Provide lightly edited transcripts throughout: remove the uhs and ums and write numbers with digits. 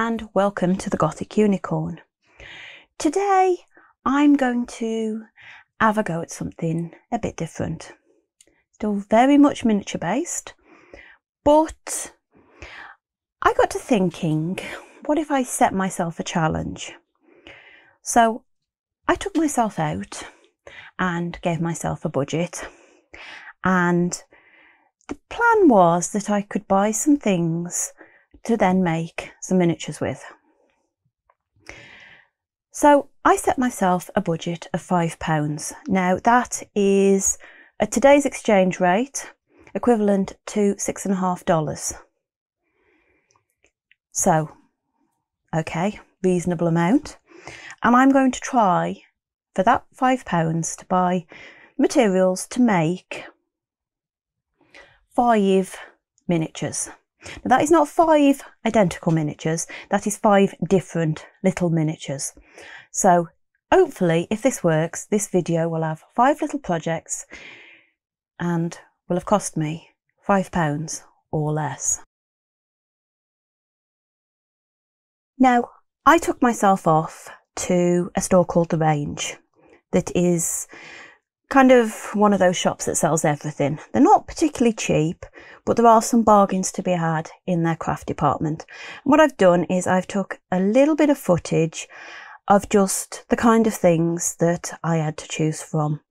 and welcome to the Gothic Unicorn. Today I'm going to have a go at something a bit different. Still very much miniature based, but I got to thinking, what if I set myself a challenge? So I took myself out and gave myself a budget, and the plan was that I could buy some things to then make some miniatures with. So I set myself a budget of £5. Now that is, at today's exchange rate, equivalent to $6.50. So, okay, reasonable amount. And I'm going to try, for that £5, to buy materials to make 5 miniatures. Now that is not 5 identical miniatures, that is 5 different little miniatures. So hopefully, if this works, this video will have 5 little projects and will have cost me £5 or less. Now, I took myself off to a store called The Range that is kind of one of those shops that sells everything. They're not particularly cheap, but there are some bargains to be had in their craft department. And what I've done is I've took a little bit of footage of just the kind of things that I had to choose from.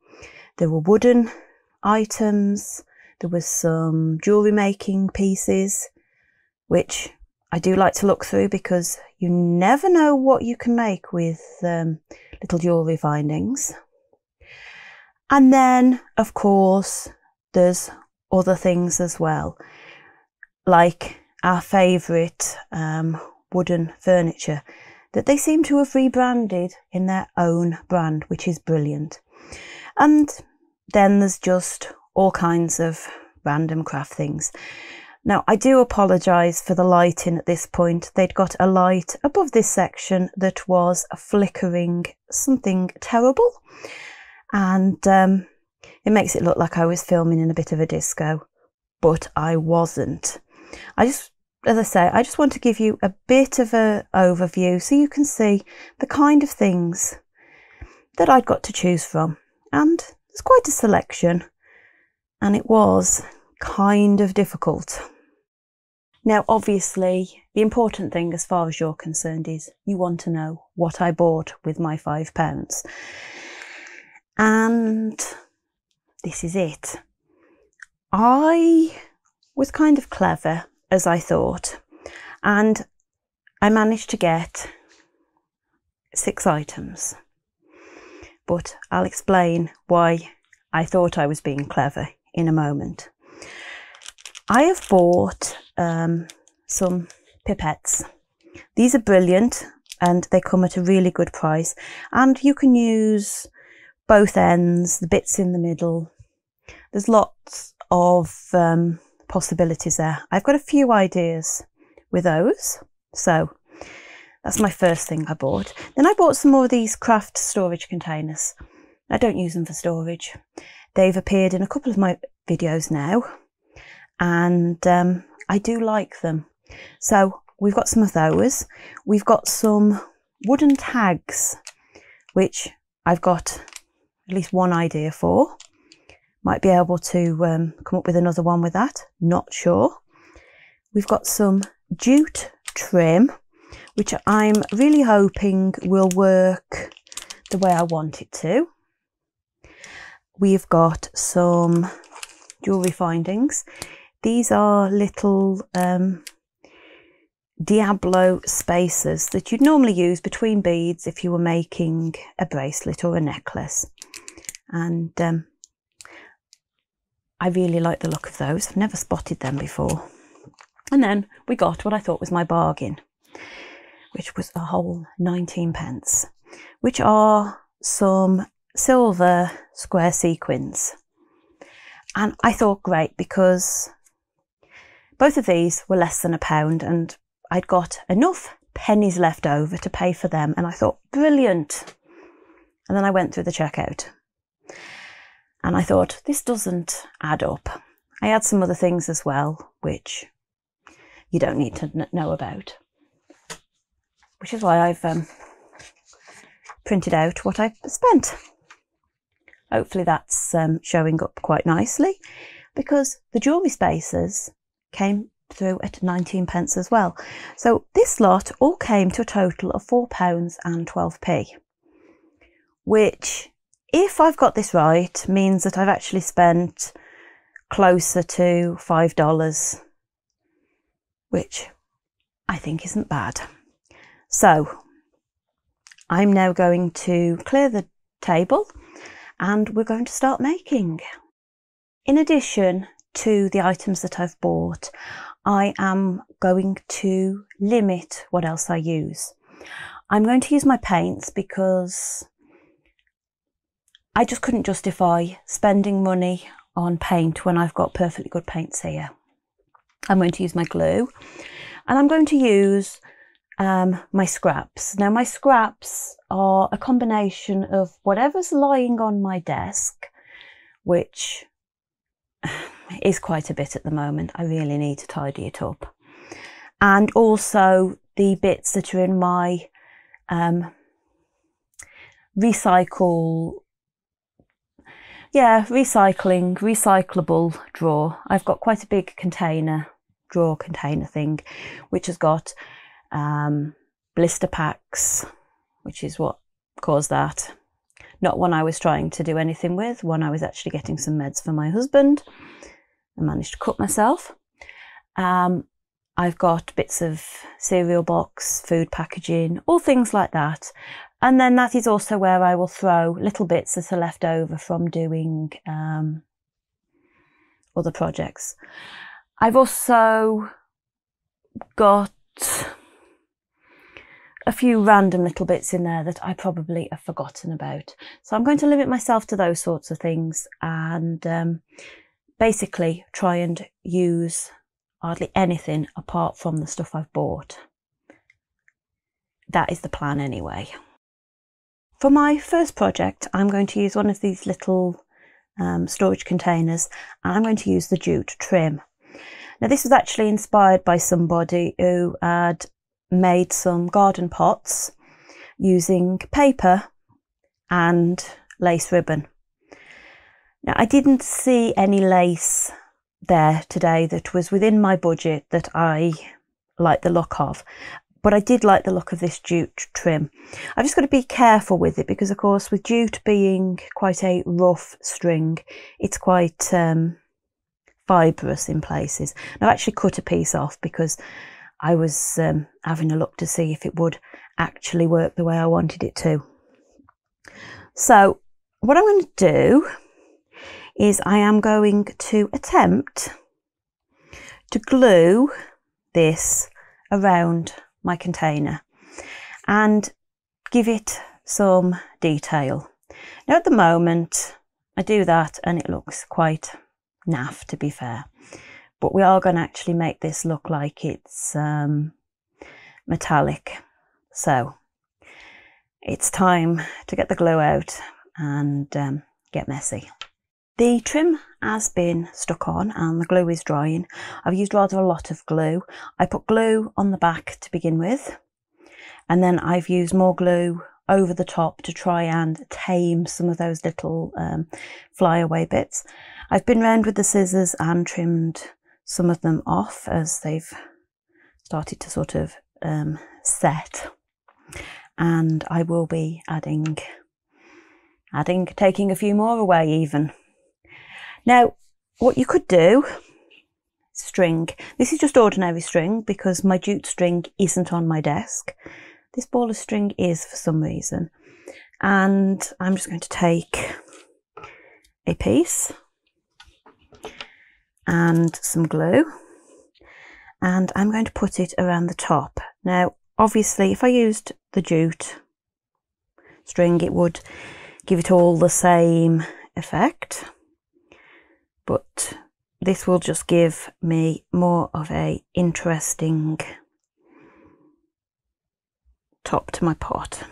There were wooden items, there was some jewellery making pieces, which I do like to look through because you never know what you can make with little jewellery findings. And then, of course, there's other things as well, like our favourite wooden furniture that they seem to have rebranded in their own brand, which is brilliant. And then there's just all kinds of random craft things. Now, I do apologise for the lighting at this point. They'd got a light above this section that was flickering something terrible. And it makes it look like I was filming in a bit of a disco, but I wasn't. As I say, I just want to give you a bit of an overview so you can see the kind of things that I'd got to choose from. And there's quite a selection, and it was kind of difficult. Now, obviously, the important thing as far as you're concerned is you want to know what I bought with my £5. And this is it. I was kind of clever, as I thought, and I managed to get 6 items. But I'll explain why I thought I was being clever in a moment. I have bought some pipettes. These are brilliant and they come at a really good price, and you can use both ends, the bits in the middle. There's lots of possibilities there. I've got a few ideas with those. So that's my first thing I bought. Then I bought some more of these craft storage containers. I don't use them for storage. They've appeared in a couple of my videos now, and I do like them. So we've got some of those. We've got some wooden tags, which I've got at least one idea for. Might be able to come up with another one with that, not sure. We've got some jute trim, which I'm really hoping will work the way I want it to. We've got some jewellery findings. These are little Diablo spacers that you'd normally use between beads if you were making a bracelet or a necklace. And I really like the look of those. I've never spotted them before. And then we got what I thought was my bargain, which was a whole 19p, which are some silver square sequins. And I thought, great, because both of these were less than £1 and I'd got enough pennies left over to pay for them. And I thought, brilliant. And then I went through the checkout. And I thought, this doesn't add up. I had some other things as well, which you don't need to know about. which is why I've printed out what I've spent. Hopefully that's showing up quite nicely, because the jewellery spacers came through at 19p as well. So this lot all came to a total of £4.12, which, if I've got this right, means that I've actually spent closer to $5, which I think isn't bad. So I'm now going to clear the table and we're going to start making. In addition to the items that I've bought, I am going to limit what else I use. I'm going to use my paints because I just couldn't justify spending money on paint when I've got perfectly good paints here. I'm going to use my glue, and I'm going to use my scraps. Now my scraps are a combination of whatever's lying on my desk, which is quite a bit at the moment. I really need to tidy it up. And also the bits that are in my recyclable drawer. I've got quite a big drawer container thing, which has got blister packs, which is what caused that. Not one I was trying to do anything with, one I was actually getting some meds for my husband. I managed to cut myself. I've got bits of cereal box, food packaging, all things like that. And then that is also where I will throw little bits that are left over from doing other projects. I've also got a few random little bits in there that I probably have forgotten about. So I'm going to limit myself to those sorts of things and basically try and use hardly anything apart from the stuff I've bought. That is the plan anyway. For my first project, I'm going to use one of these little storage containers, and I'm going to use the jute trim. Now this was actually inspired by somebody who had made some garden pots using paper and lace ribbon. Now I didn't see any lace there today that was within my budget that I like the look of, but I did like the look of this jute trim. I've just got to be careful with it because, of course, with jute being quite a rough string, it's quite fibrous in places. I've actually cut a piece off because I was having a look to see if it would actually work the way I wanted it to. So what I'm going to do is I am going to attempt to glue this around my container and give it some detail. Now at the moment I do that and it looks quite naff, to be fair, but we are going to actually make this look like it's metallic. So it's time to get the glue out and get messy. The trim has been stuck on and the glue is drying. I've used rather a lot of glue. I put glue on the back to begin with, and then I've used more glue over the top to try and tame some of those little flyaway bits. I've been round with the scissors and trimmed some of them off as they've started to sort of set, and I will be taking a few more away even. Now, what you could do, string. This is just ordinary string because my jute string isn't on my desk. This ball of string is for some reason. And I'm just going to take a piece and some glue, and I'm going to put it around the top. Now, obviously, if I used the jute string, it would give it all the same effect. But this will just give me more of a interesting top to my pot.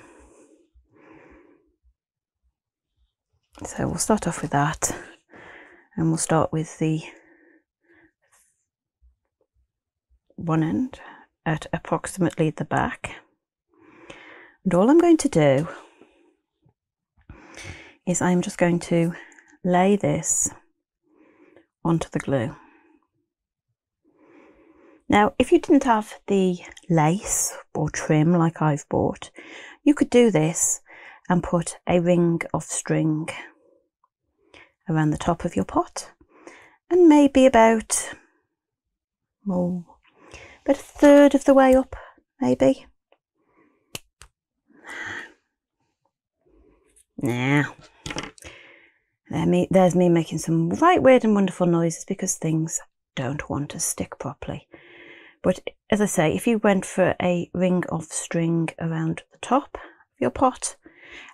So we'll start off with that, and we'll start with the one end at approximately the back, And all I'm going to do is I'm just going to lay this onto the glue. Now, if you didn't have the lace or trim like I've bought, you could do this and put a ring of string around the top of your pot, and maybe about a third of the way up, maybe. Now, there's me making some right weird and wonderful noises because things don't want to stick properly. But as I say, if you went for a ring of string around the top of your pot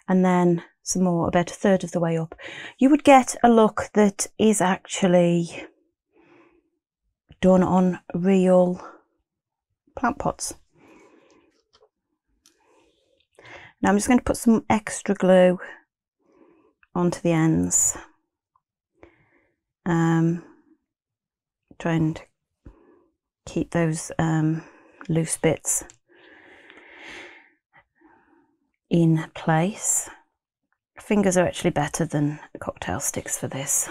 and then some more about a third of the way up, you would get a look that is actually done on real plant pots. Now I'm just going to put some extra glue onto the ends, try and keep those loose bits in place. Fingers are actually better than cocktail sticks for this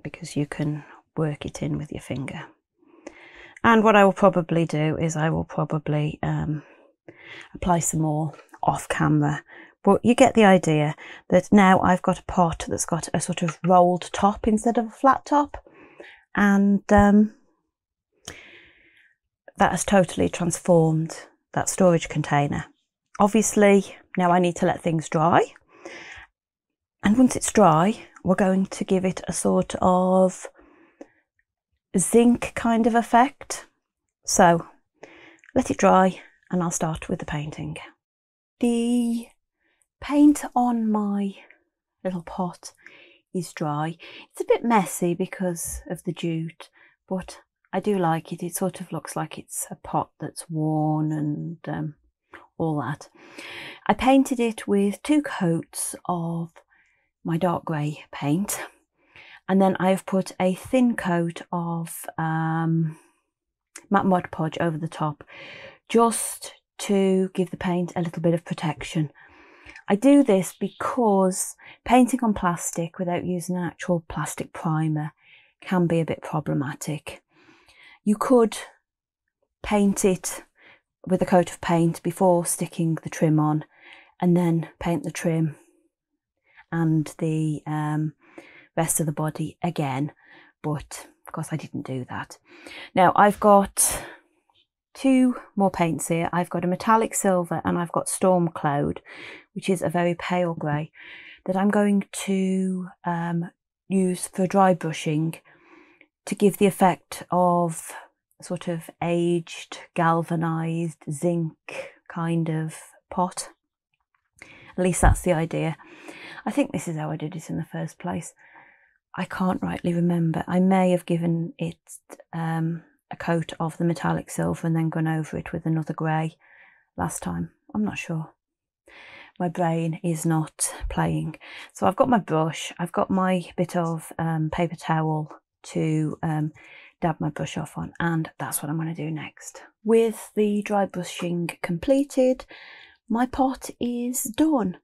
because you can work it in with your finger. And what I will probably do is I will probably apply some more off camera, but you get the idea that now I've got a pot that's got a sort of rolled top instead of a flat top, and that has totally transformed that storage container. Obviously now I need to let things dry, and once it's dry we're going to give it a sort of zinc kind of effect. So let it dry and I'll start with the painting. The paint on my little pot is dry. It's a bit messy because of the jute, but I do like it. It sort of looks like it's a pot that's worn and all that. I painted it with 2 coats of my dark grey paint, and then I have put a thin coat of matte Mod Podge over the top, just to give the paint a little bit of protection. I do this because painting on plastic without using an actual plastic primer can be a bit problematic. You could paint it with a coat of paint before sticking the trim on, and then paint the trim and the rest of the body again, but of course I didn't do that. Now I've got 2 more paints here. I've got a metallic silver and I've got Storm Cloud, which is a very pale grey, that I'm going to use for dry brushing to give the effect of sort of aged galvanized zinc kind of pot. At least that's the idea. I think this is how I did it in the first place. I can't rightly remember. I may have given it a coat of the metallic silver and then gone over it with another grey last time. I'm not sure. My brain is not playing. So I've got my brush, I've got my bit of paper towel to dab my brush off on, and that's what I'm going to do next. With the dry brushing completed, my pot is done.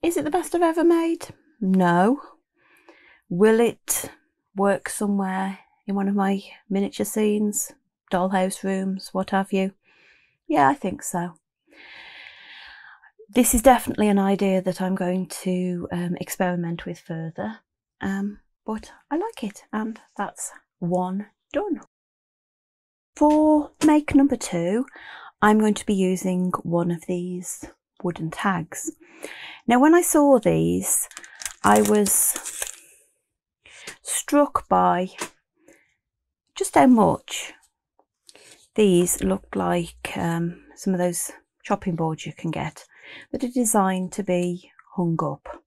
Is it the best I've ever made? No. Will it work somewhere in one of my miniature scenes, dollhouse rooms, what have you? Yeah, I think so. This is definitely an idea that I'm going to experiment with further, but I like it, and that's one done. For make number 2, I'm going to be using one of these wooden tags. Now when I saw these, I was struck by just how much these look like some of those chopping boards you can get that are designed to be hung up.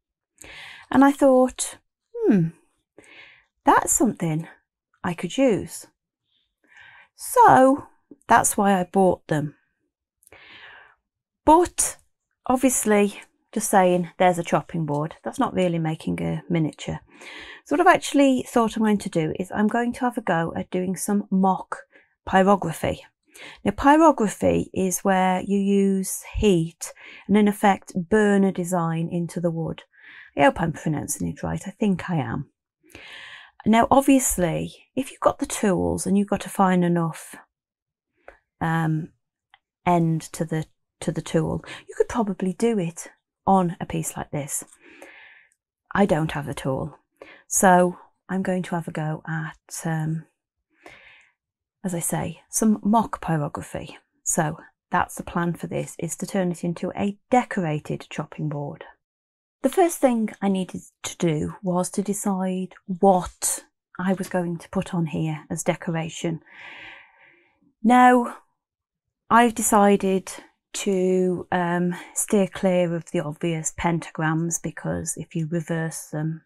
And I thought, that's something I could use. So that's why I bought them. But obviously, just saying there's a chopping board, that's not really making a miniature. So what I've actually thought I'm going to do is I'm going to have a go at doing some mock pyrography. Now, pyrography is where you use heat and in effect burn a design into the wood. I hope I'm pronouncing it right. I think I am. Now, obviously, if you've got the tools and you've got to find enough end to the tool, you could probably do it on a piece like this. I don't have the tool, so I'm going to have a go at, as I say, some mock pyrography. So that's the plan for this, is to turn it into a decorated chopping board. The first thing I needed to do was to decide what I was going to put on here as decoration. Now, I've decided to steer clear of the obvious pentagrams, because if you reverse them,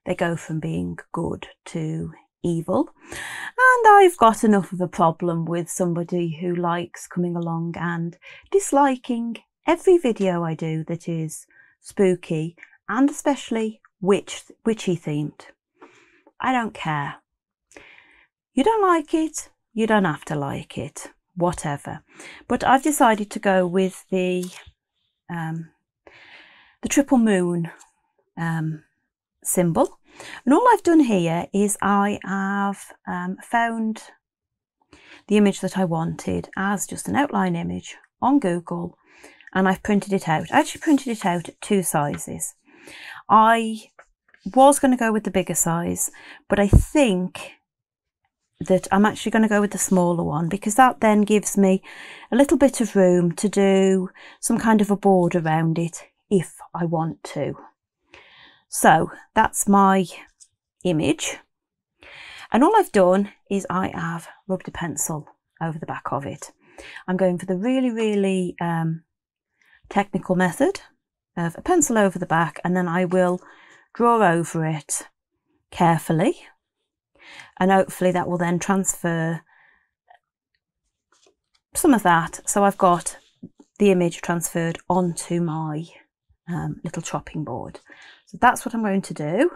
they go from being good to evil. And I've got enough of a problem with somebody who likes coming along and disliking every video I do that is spooky and especially witchy themed. I don't care. You don't like it, you don't have to like it, whatever. But I've decided to go with the triple moon symbol. And all I've done here is I have found the image that I wanted as just an outline image on Google, and I've printed it out. I actually printed it out at 2 sizes. I was going to go with the bigger size, but I think that I'm actually going to go with the smaller one, because that then gives me a little bit of room to do some kind of a board around it if I want to. So that's my image, and all I've done is I have rubbed a pencil over the back of it. I'm going for the really technical method of a pencil over the back, and then I will draw over it carefully, and hopefully that will then transfer some of that, so I've got the image transferred onto my little chopping board. So that's what I'm going to do,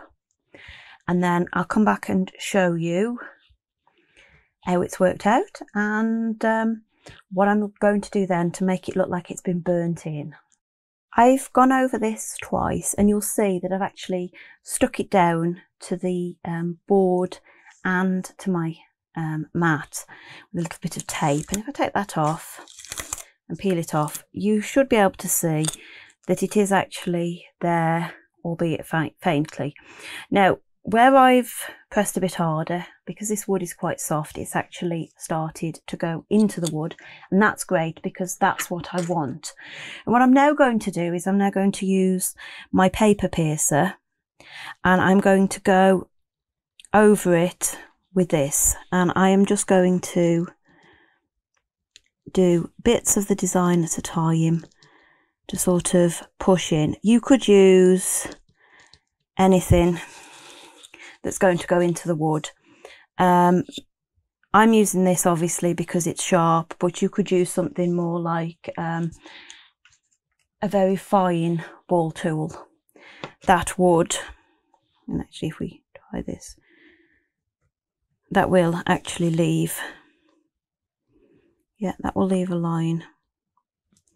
and then I'll come back and show you how it's worked out, and what I'm going to do then to make it look like it's been burnt in. I've gone over this twice, and you'll see that I've actually stuck it down to the board and to my mat with a little bit of tape. And if I take that off and peel it off, you should be able to see that it is actually there, albeit faintly. Now, where I've pressed a bit harder, because this wood is quite soft, it's actually started to go into the wood, and that's great because that's what I want. And what I'm now going to do is I'm now going to use my paper piercer, and I'm going to go over it with this, and I am just going to do bits of the design at a time to sort of push in. You could use anything that's going to go into the wood. I'm using this obviously because it's sharp, but you could use something more like a very fine ball tool. That would, and actually if we try this, that will actually leave, yeah, that will leave a line.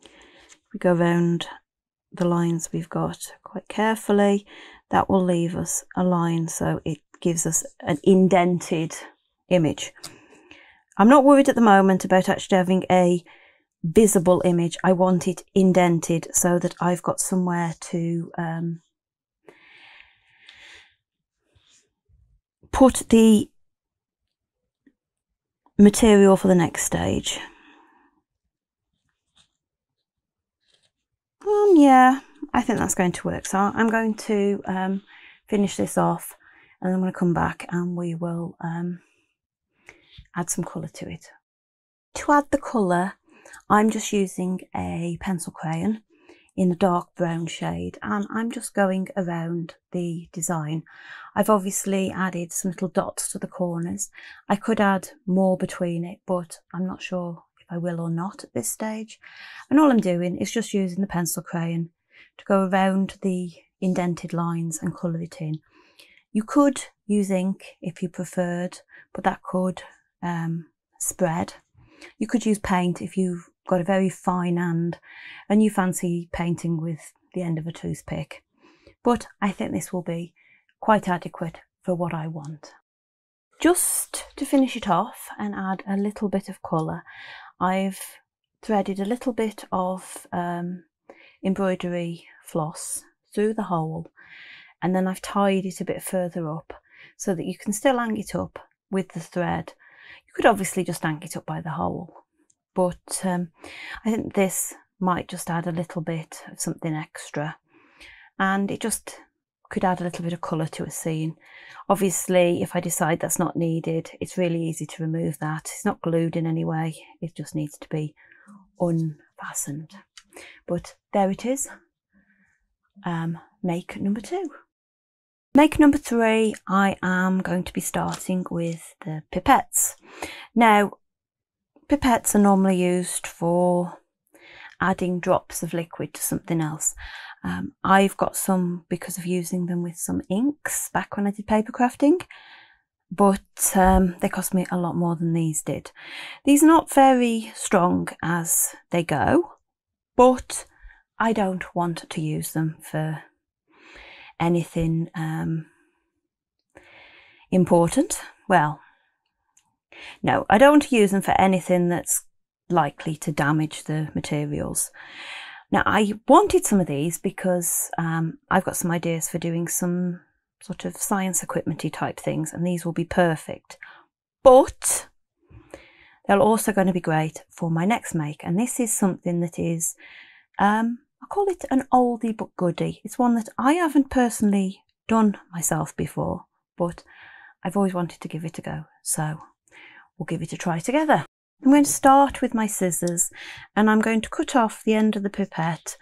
If we go around the lines we've got quite carefully, that will leave us a line, so it gives us an indented image. I'm not worried at the moment about actually having a visible image. I want it indented so that I've got somewhere to put the material for the next stage. Yeah, I think that's going to work. So I'm going to finish this off, and I'm going to come back and we will add some colour to it. To add the colour, I'm just using a pencil crayon in a dark brown shade, and I'm just going around the design. I've obviously added some little dots to the corners. I could add more between it, but I'm not sure if I will or not at this stage. And all I'm doing is just using the pencil crayon to go around the indented lines and colour it in. You could use ink if you preferred, but that could spread. You could use paint if you've got a very fine hand and you fancy painting with the end of a toothpick. But I think this will be quite adequate for what I want. Just to finish it off and add a little bit of colour, I've threaded a little bit of embroidery floss through the hole, and then I've tied it a bit further up so that you can still hang it up with the thread. You could obviously just hang it up by the hole, but I think this might just add a little bit of something extra, and it just could add a little bit of colour to a scene. Obviously, if I decide that's not needed, it's really easy to remove that. It's not glued in any way, it just needs to be unfastened. But there it is, make number 2. Make number 3, I am going to be starting with the pipettes. Now, pipettes are normally used for adding drops of liquid to something else. I've got some because of using them with some inks back when I did paper crafting, but they cost me a lot more than these did. These are not very strong as they go, but I don't want to use them for anything important. Well, no, I don't want to use them for anything that's likely to damage the materials. Now, I wanted some of these because I've got some ideas for doing some sort of science equipment-y type things, and these will be perfect. But they're also going to be great for my next make, and this is something that is, I call it an oldie but goodie. It's one that I haven't personally done myself before, but I've always wanted to give it a go, so we'll give it a try together. I'm going to start with my scissors, and I'm going to cut off the end of the pipette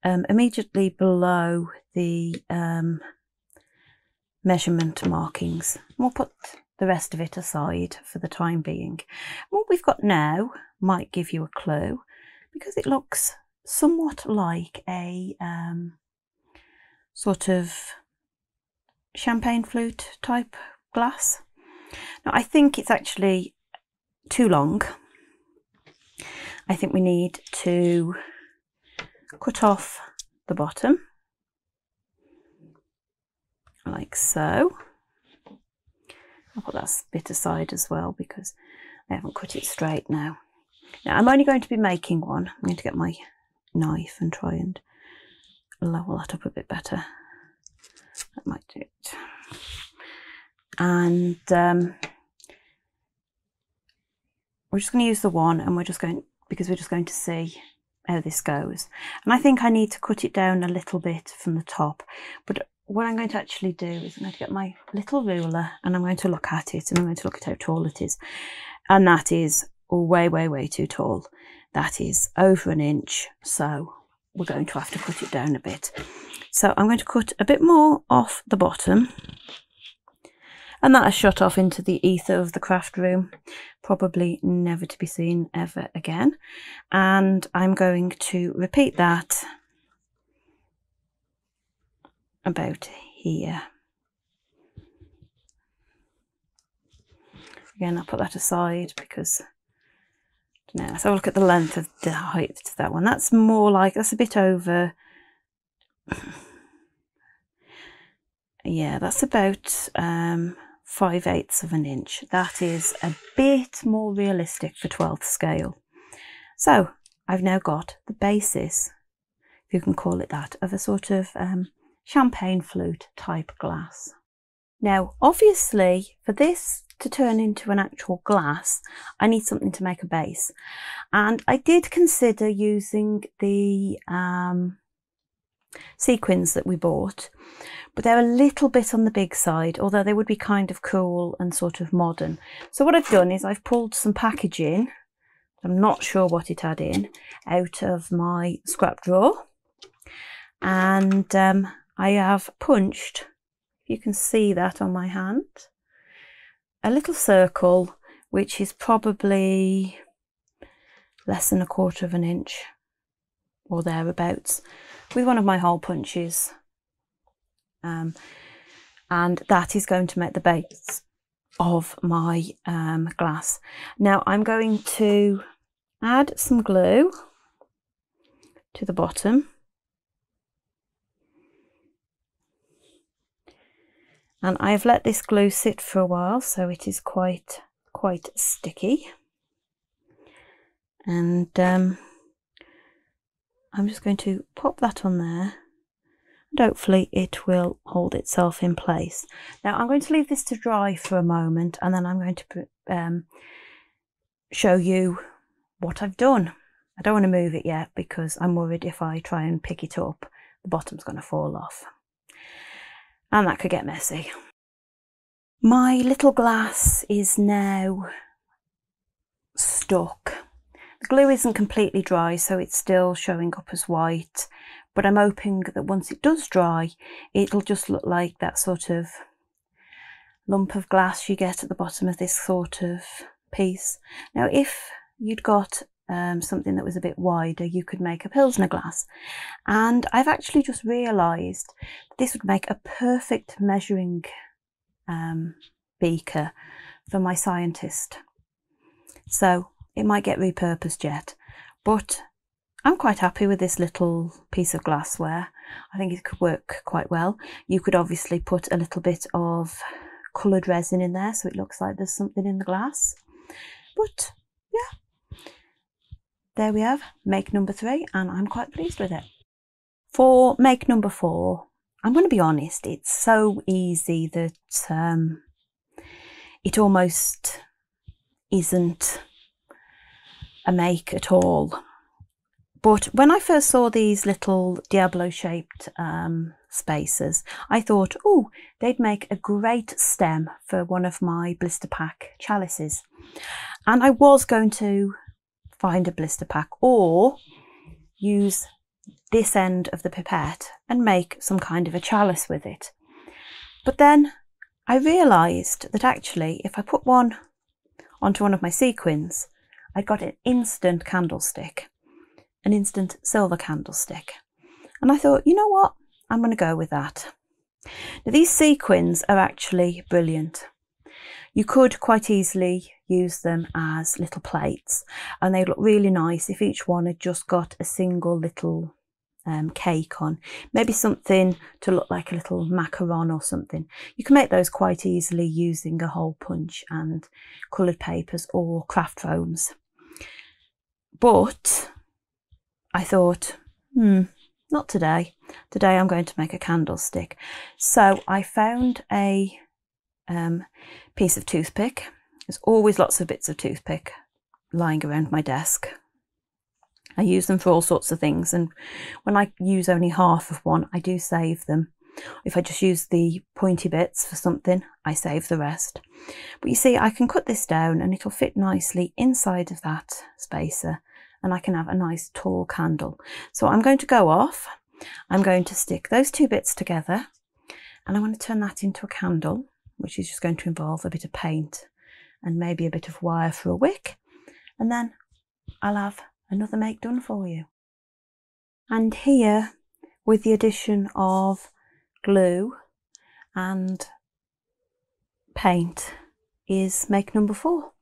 immediately below the measurement markings. We'll put the rest of it aside for the time being. What we've got now might give you a clue, because it looks somewhat like a sort of champagne flute type glass. Now, I think it's actually too long. I think we need to cut off the bottom like so. I'll put that bit aside as well because I haven't cut it straight now. Now, I'm only going to be making one. I'm going to get my knife and try and level that up a bit better. That might do it. And we're just going to use the one, and we're just going to see how this goes. And I think I need to cut it down a little bit from the top, but what I'm going to actually do is I'm going to get my little ruler, and I'm going to look at it, and I'm going to look at how tall it is. And that is way, way, way too tall. That is over an inch, so we're going to have to cut it down a bit. So I'm going to cut a bit more off the bottom, and that has shot off into the ether of the craft room, probably never to be seen ever again. And I'm going to repeat that about here. Again, I'll put that aside because now let's have a look at the length of the height to that one. That's more like, that's a bit over, yeah, that's about 5/8 of an inch. That is a bit more realistic for 12th scale. So I've now got the basis, if you can call it that, of a sort of champagne flute type glass. Now, obviously, for this to turn into an actual glass, I need something to make a base. And I did consider using the sequins that we bought, but they're a little bit on the big side, although they would be kind of cool and sort of modern. So what I've done is I've pulled some packaging, I'm not sure what it had in, out of my scrap drawer, and I have punched, you can see that on my hand, a little circle which is probably less than 1/4 of an inch or thereabouts, with one of my hole punches, and that is going to make the base of my glass. Now I'm going to add some glue to the bottom. And I've let this glue sit for a while, so it is quite sticky. And I'm just going to pop that on there, and hopefully it will hold itself in place. Now I'm going to leave this to dry for a moment, and then I'm going to show you what I've done. I don't want to move it yet because I'm worried if I try and pick it up, the bottom's going to fall off. And that could get messy. My little glass is now stuck. The glue isn't completely dry, so it's still showing up as white, but I'm hoping that once it does dry, it'll just look like that sort of lump of glass you get at the bottom of this sort of piece. Now, if you'd got something that was a bit wider, you could make a Pilsner glass, and I've actually just realised this would make a perfect measuring beaker for my scientist. So it might get repurposed yet, but I'm quite happy with this little piece of glassware. I think it could work quite well. You could obviously put a little bit of coloured resin in there so it looks like there's something in the glass, but yeah, there we have make number 3, and I'm quite pleased with it. For make number 4, I'm going to be honest, it's so easy that it almost isn't a make at all. But when I first saw these little Diablo shaped spacers, I thought, oh, they'd make a great stem for one of my blister pack chalices. And I was going to find a blister pack or use this end of the pipette and make some kind of a chalice with it. But then I realised that actually if I put one onto one of my sequins, I got an instant candlestick, an instant silver candlestick. And I thought, you know what, I'm going to go with that. Now these sequins are actually brilliant. You could quite easily use them as little plates, and they look really nice if each one had just got a single little cake on, maybe something to look like a little macaron or something. You can make those quite easily using a hole punch and coloured papers or craft foams. But I thought, not today. Today I'm going to make a candlestick. So I found a piece of toothpick. There's always lots of bits of toothpick lying around my desk. I use them for all sorts of things, and when I use only half of one, I do save them. If I just use the pointy bits for something, I save the rest. But you see, I can cut this down and it'll fit nicely inside of that spacer, and I can have a nice tall candle. So I'm going to go off, I'm going to stick those two bits together, and I want to turn that into a candle, which is just going to involve a bit of paint and maybe a bit of wire for a wick, and then I'll have another make done for you. And here, with the addition of glue and paint, is make number 4,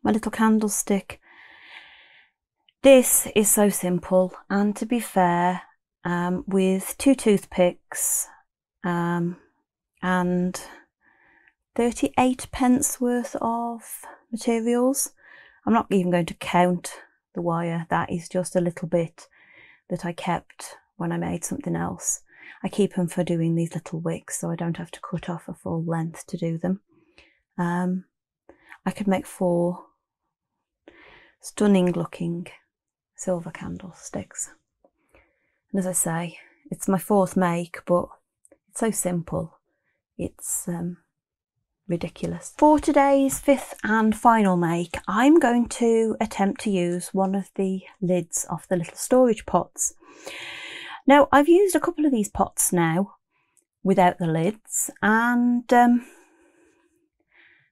my little candlestick. This is so simple, and to be fair, with 2 toothpicks and 38 pence worth of materials. I'm not even going to count the wire. That is just a little bit that I kept when I made something else. I keep them for doing these little wicks, so I don't have to cut off a full length to do them. I could make 4 stunning looking silver candlesticks. And as I say, it's my 4th make, but it's so simple. It's ridiculous. For today's 5th and final make, I'm going to attempt to use one of the lids off the little storage pots. Now, I've used a couple of these pots now without the lids, and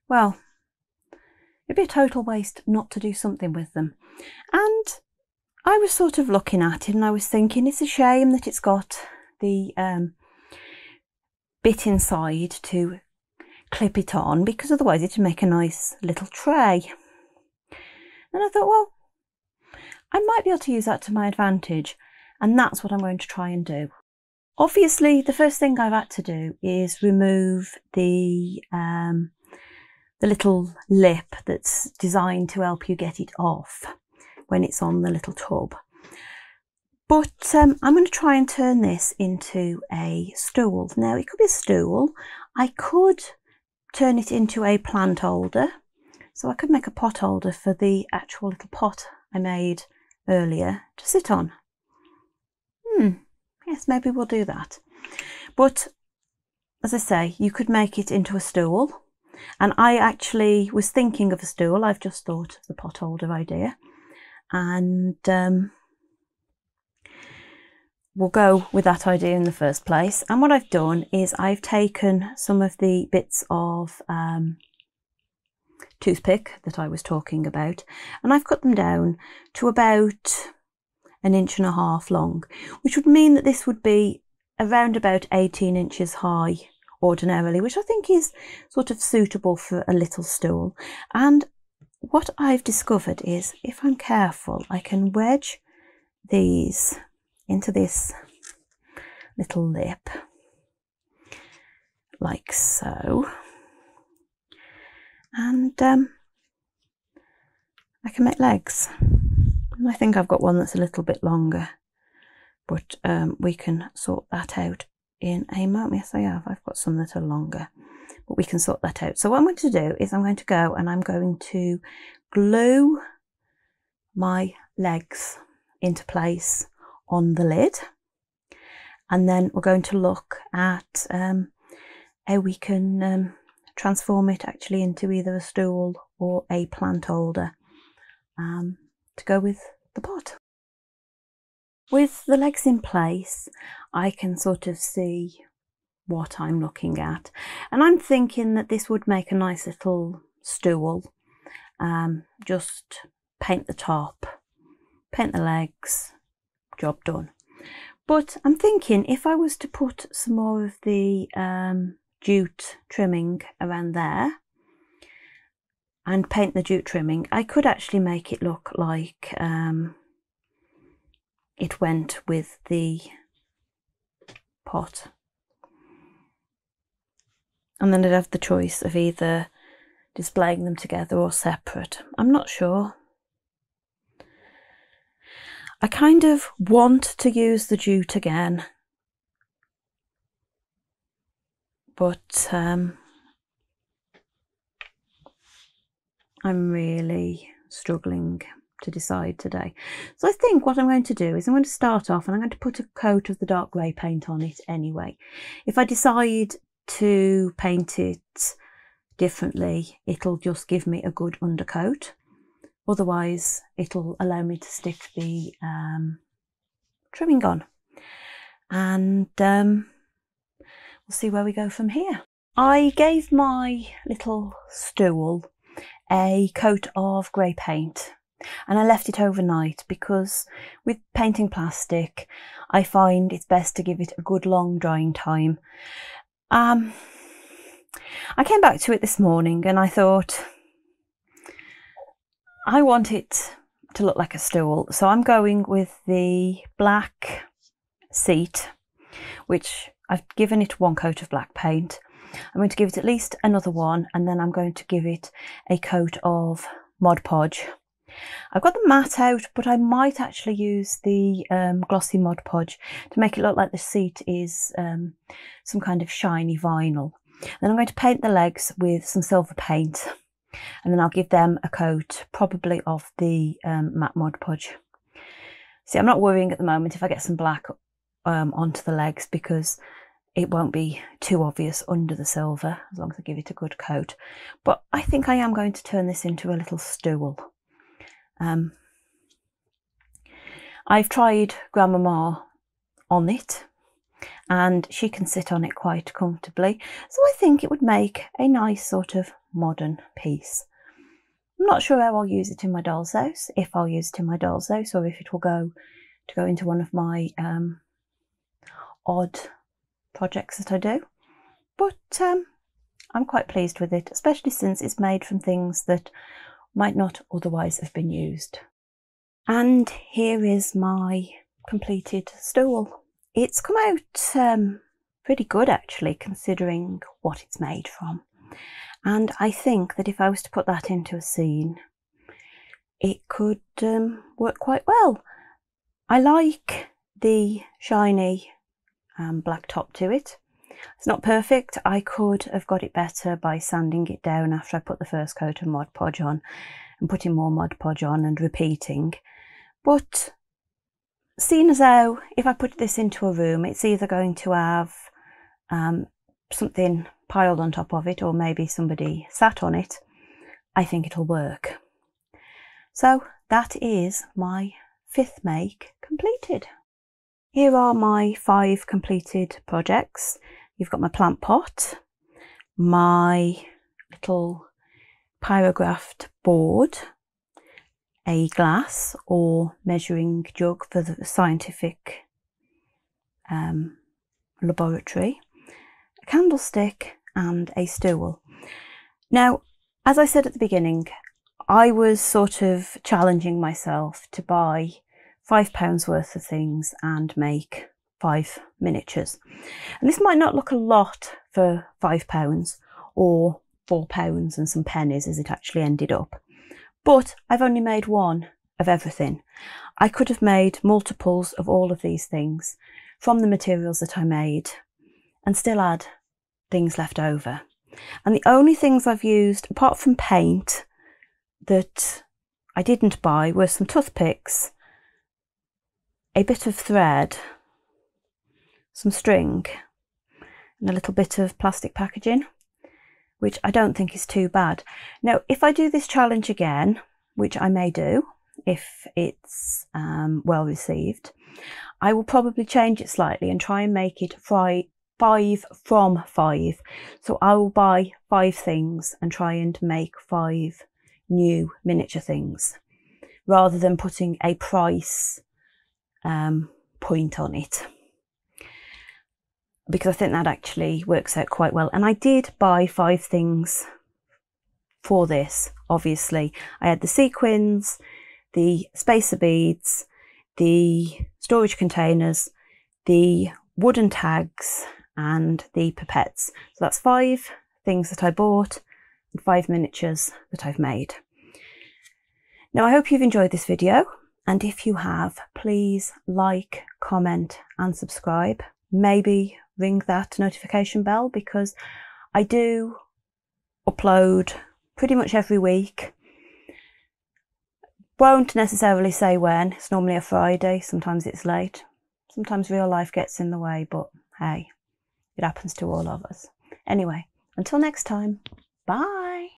well, it'd be a total waste not to do something with them. And I was sort of looking at it and I was thinking, it's a shame that it's got the bit inside to clip it on, because otherwise it'd make a nice little tray. And I thought, well, I might be able to use that to my advantage, and that's what I'm going to try and do. Obviously, the first thing I've had to do is remove the little lip that's designed to help you get it off when it's on the little tub. But I'm going to try and turn this into a stool. Now, it could be a stool. I could turn it into a plant holder. So I could make a pot holder for the actual little pot I made earlier to sit on. Yes, maybe we'll do that. But as I say, you could make it into a stool. And I actually was thinking of a stool. I've just thought of the pot holder idea. And we'll go with that idea in the first place. And what I've done is I've taken some of the bits of toothpick that I was talking about, and I've cut them down to about 1.5 inches long, which would mean that this would be around about 18 inches high ordinarily, which I think is sort of suitable for a little stool. And what I've discovered is if I'm careful, I can wedge these into this little lip like so, and I can make legs. And I think I've got one that's a little bit longer, but we can sort that out in a moment. Yes, I have. I've got some that are longer, but we can sort that out. So what I'm going to do is I'm going to go and I'm going to glue my legs into place on the lid, and then we're going to look at how we can transform it actually into either a stool or a plant holder to go with the pot. With the legs in place, I can sort of see what I'm looking at, and I'm thinking that this would make a nice little stool. Just paint the top, paint the legs, job done. But I'm thinking if I was to put some more of the jute trimming around there and paint the jute trimming, I could actually make it look like it went with the pot. And then I'd have the choice of either displaying them together or separate. I'm not sure. I kind of want to use the jute again, but I'm really struggling to decide today. So I think what I'm going to do is I'm going to start off and I'm going to put a coat of the dark grey paint on it anyway. If I decide to paint it differently, it'll just give me a good undercoat. Otherwise, it'll allow me to stick the trimming on, and we'll see where we go from here. I gave my little stool a coat of grey paint, and I left it overnight because with painting plastic, I find it's best to give it a good long drying time. I came back to it this morning and I thought, I want it to look like a stool, so I'm going with the black seat, which I've given it one coat of black paint. I'm going to give it at least another one, and then I'm going to give it a coat of Mod Podge. I've got the matte out, but I might actually use the glossy Mod Podge to make it look like the seat is some kind of shiny vinyl. Then I'm going to paint the legs with some silver paint, and then I'll give them a coat probably of the matte Mod Podge. See, I'm not worrying at the moment if I get some black onto the legs, because it won't be too obvious under the silver as long as I give it a good coat. But I think I am going to turn this into a little stool. I've tried Grandmama on it and she can sit on it quite comfortably, so I think it would make a nice sort of modern piece. I'm not sure how I'll use it in my doll's house, if I'll use it in my doll's house or if it will go into one of my odd projects that I do, but I'm quite pleased with it, especially since it's made from things that might not otherwise have been used. And here is my completed stool. It's come out pretty good actually, considering what it's made from. And I think that if I was to put that into a scene, it could work quite well. I like the shiny black top to it. It's not perfect. I could have got it better by sanding it down after I put the first coat of Mod Podge on and putting more Mod Podge on and repeating. But seeing as how if I put this into a room, it's either going to have something piled on top of it or maybe somebody sat on it, I think it'll work. So that is my 5th make completed. Here are my 5 completed projects. You've got my plant pot, my little pyrographed board, a glass or measuring jug for the scientific laboratory, a candlestick and a stool. Now, as I said at the beginning, I was sort of challenging myself to buy £5 worth of things and make 5 miniatures. And this might not look a lot for £5 or £4 and some pennies as it actually ended up, but I've only made one of everything. I could have made multiples of all of these things from the materials that I made and still add things left over. And the only things I've used, apart from paint, that I didn't buy were some toothpicks, a bit of thread, some string, and a little bit of plastic packaging, which I don't think is too bad. Now, if I do this challenge again, which I may do if it's well received, I will probably change it slightly and try and make it 5 from 5. So I will buy 5 things and try and make 5 new miniature things, rather than putting a price point on it, because I think that actually works out quite well. And I did buy 5 things for this. Obviously, I had the sequins, the spacer beads, the storage containers, the wooden tags and the pipettes. So that's 5 things that I bought and 5 miniatures that I've made. Now, I hope you've enjoyed this video, and if you have, please like, comment and subscribe. Maybe ring that notification bell, because I do upload pretty much every week. Won't necessarily say when. It's normally a Friday, sometimes it's late, sometimes real life gets in the way, but hey, it happens to all of us. Anyway, until next time, bye.